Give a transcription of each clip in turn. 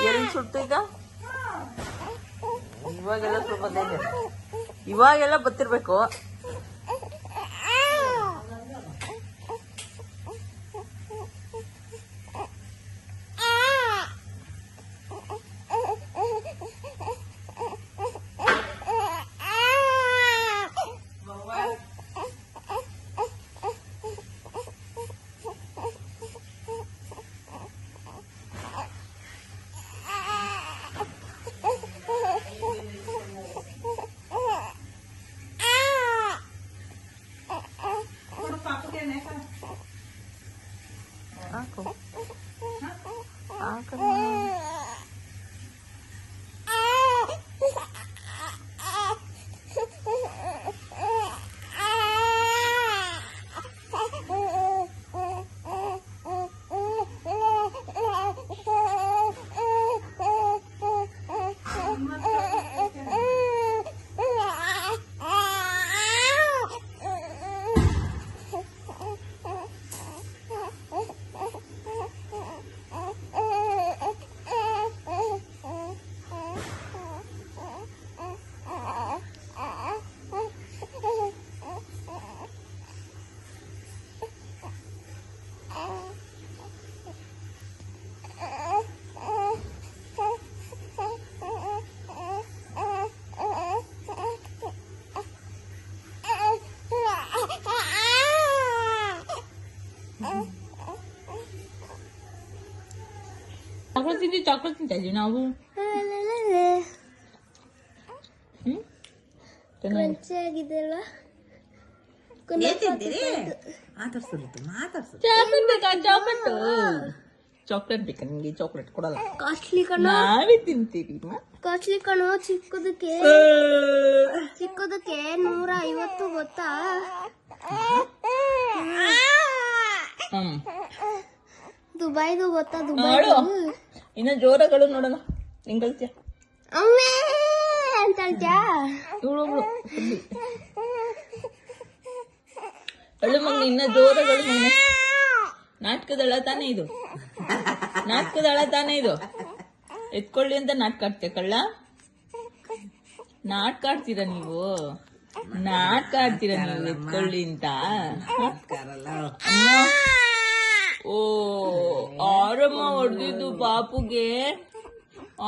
ಎಲ್ಲಿ ಸುಟ್ಟು ಈಗ? ಇವಾಗೆಲ್ಲ ಸ್ವಲ್ಪ ಇವಾಗೆಲ್ಲ ಬತ್ತಿರ್ಬೇಕು. ಚಾಕ್ಲೇಟ್ ತಿಂತಾ ಇದೀವಿ ನಾವು. ಚಾಕ್ಲೇಟ್ ಬೇಕಾ ನಿಮ್ಗೆ? ಚಾಕ್ಲೇಟ್ ಕೊಡಲ್ಲ, ಕಾಸ್ಟ್ಲಿ ಕಣ. ನಾವೇ ತಿಂತೀವಿ. ಕಾಸ್ಟ್ಲಿ ಕಣ. ಚಿಕ್ಕದಕ್ಕೆ 150 ಗೊತ್ತಾ? ದುಬೈದು ಗೊತ್ತಾ? ದುಬೈ ಇನ್ನ ಜೋರಗಳು ನೋಡೋಣ. ನಿಂಗ್ ಕಲ್ತ್ಯಾ ಅಂತ ಹೇಳು ಮಗನ. ಇನ್ನ ಜೋರಗಳು ಮಗನ. ನಾಟಕದಳ ತಾನೇ ಇದು? ನಾಟಕದಳ ತಾನೇ ಇದು? ಎತ್ಕೊಳ್ಳಿ ಅಂತ ನಾಟಕ ಆಡ್ತೀಯ ಕಳ್ಳ? ನಾಟಕ ಆಡ್ತೀರಾ ನೀವು? ನಾಟಕ ಆಡ್ತೀರಾ ನೀವು? ಎತ್ಕೊಳ್ಳಿ ಅಂತ. ಓ, ಆರಮ್ಮ ಹೊಡೆದಿದ್ದು ಪಾಪುಗೆ.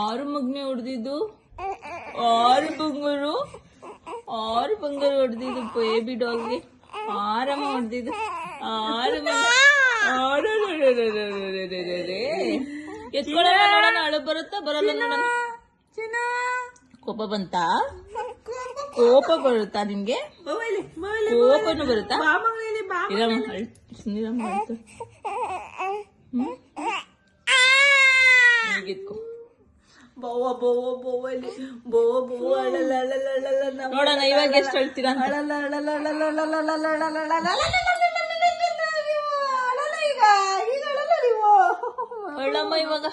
6 ಮಗನೆ ಹೊಡೆದಿದ್ದು. 6 ಬಂಗಾರು ಹೊಡೆದಿದ್ದು ಬೇಬಿ ಡಾಲ್ಗೆ. 6 ಹೊಡೆದಿದ್ದು. 6 ಎತ್ಕೊಳ್ಳೋಣ ನೋಡೋಣ. ಅಳು ಬರುತ್ತಾ ಬರಲ್ಲ ನೋಡೋಣ. ಕೋಪ ಬಂತಾ? ಕೋಪ ಬರುತ್ತಾ ನಿನ್ಗೆ? ಕೋಪನು ಬರುತ್ತಾ? ನೋಡೋಣ ಇವಾಗ ಎಷ್ಟು ಹೇಳ್ತೀರಾ? ಹೇಳಮ್ಮ ಇವಾಗ.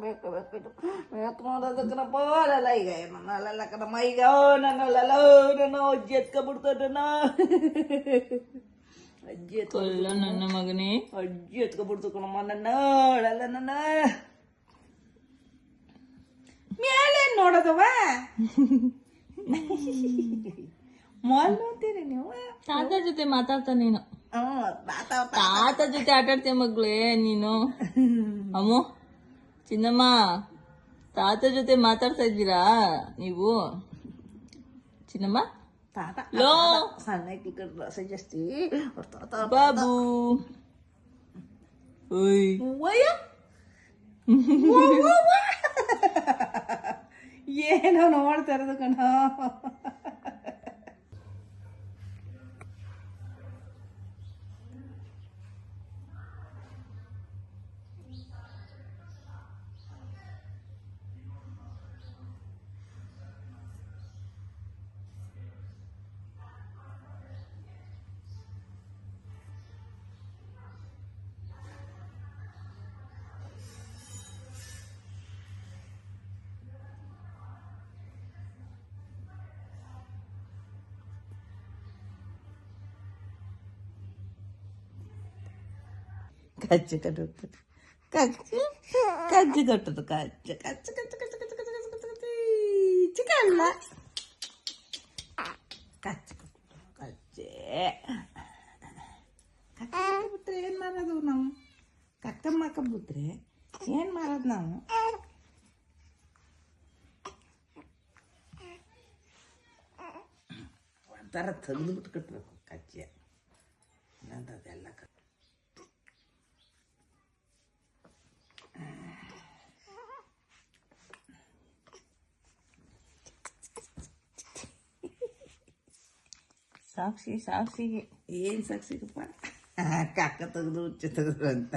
ಬೇಕು ಮಾಡೋದಕ್ಕನಪ್ಪ. ಅಲ್ಲ ಈಗ ನನ್ನಲ್ಲ ಕಣಮ್ಮ. ಈಗ ನನ್ನಲ್ಲ ನನ್ನ ಅಜ್ಜಿ ಎತ್ಕೊಬಿಡ್ತಾನ. ಅಜ್ಜಿ ಎತ್ಕೊಲ್ಲ ನನ್ನ ಮಗನೇ. ಅಜ್ಜಿ ಎತ್ಕೊಬಿಡ್ತು ಕಣಮ್ಮ ನನ್ನ. ಅಳಲ್ಲ ನನ್ನ ಮೇಲೆ ನೋಡೋದವ. ಮಾಲ್ ನೋಡ್ತೀರಿ ನೀವು? ತಾತ ಜೊತೆ ಮಾತಾಡ್ತಾ ನೀನು. ತಾತ ಜೊತೆ ಆಟಾಡ್ತೀಯ ಮಗ್ಳೇ ನೀನು. ಅಮ್ಮು ಚಿನ್ನಮ್ಮ, ತಾತ ಜೊತೆ ಮಾತಾಡ್ತಾ ಇದ್ದೀರಾ ನೀವು? ಚಿನ್ನಮ್ಮ ಲೋ ಸಣ್ಣ ಜಾಸ್ತಿ ಬಾಬು. ಏನೋ ನೋಡ್ತಾ ಇರೋದು ಕಣ. Kacau. ಕಜ್ಜಿ ದೊಡ್ಡದು ಕಚ್ಚ ಕಚ್ಚ ಕಚ್ಚ ಕಚ್ಚ ಕಚ್ಚ ಕಚ್ಚ ಕಚ್ಚ ಕಚ್ಚ ಕಚ್ಚ ಚಿಕಲ್ಲ ಕಚ್ಚ ಕಚ್ಚೆ ಕಕ್ಕಬಿಟ್ರೆ ಏನು ಮಾಡೋದು ನಾವು ಕಕ್ಕಂಬಿಟ್ರೆ ಏನು ಮಾಡೋದು ನಾವು ಒಂಥರ ತೆಗೆದುಬಿಟ್ಟು ಕಟ್ಟಬೇಕು ಕಚ್ಚೆ ನಂತದೆಲ್ಲ ಸಾಕ್ಷಿಗೆ ಏನು ಸಾಕ್ಷಿಗಪ್ಪ ಕಕ್ಕ ತೆಗೆದು ಹುಚ್ಚು ತೆಗೆದು ಅಂತ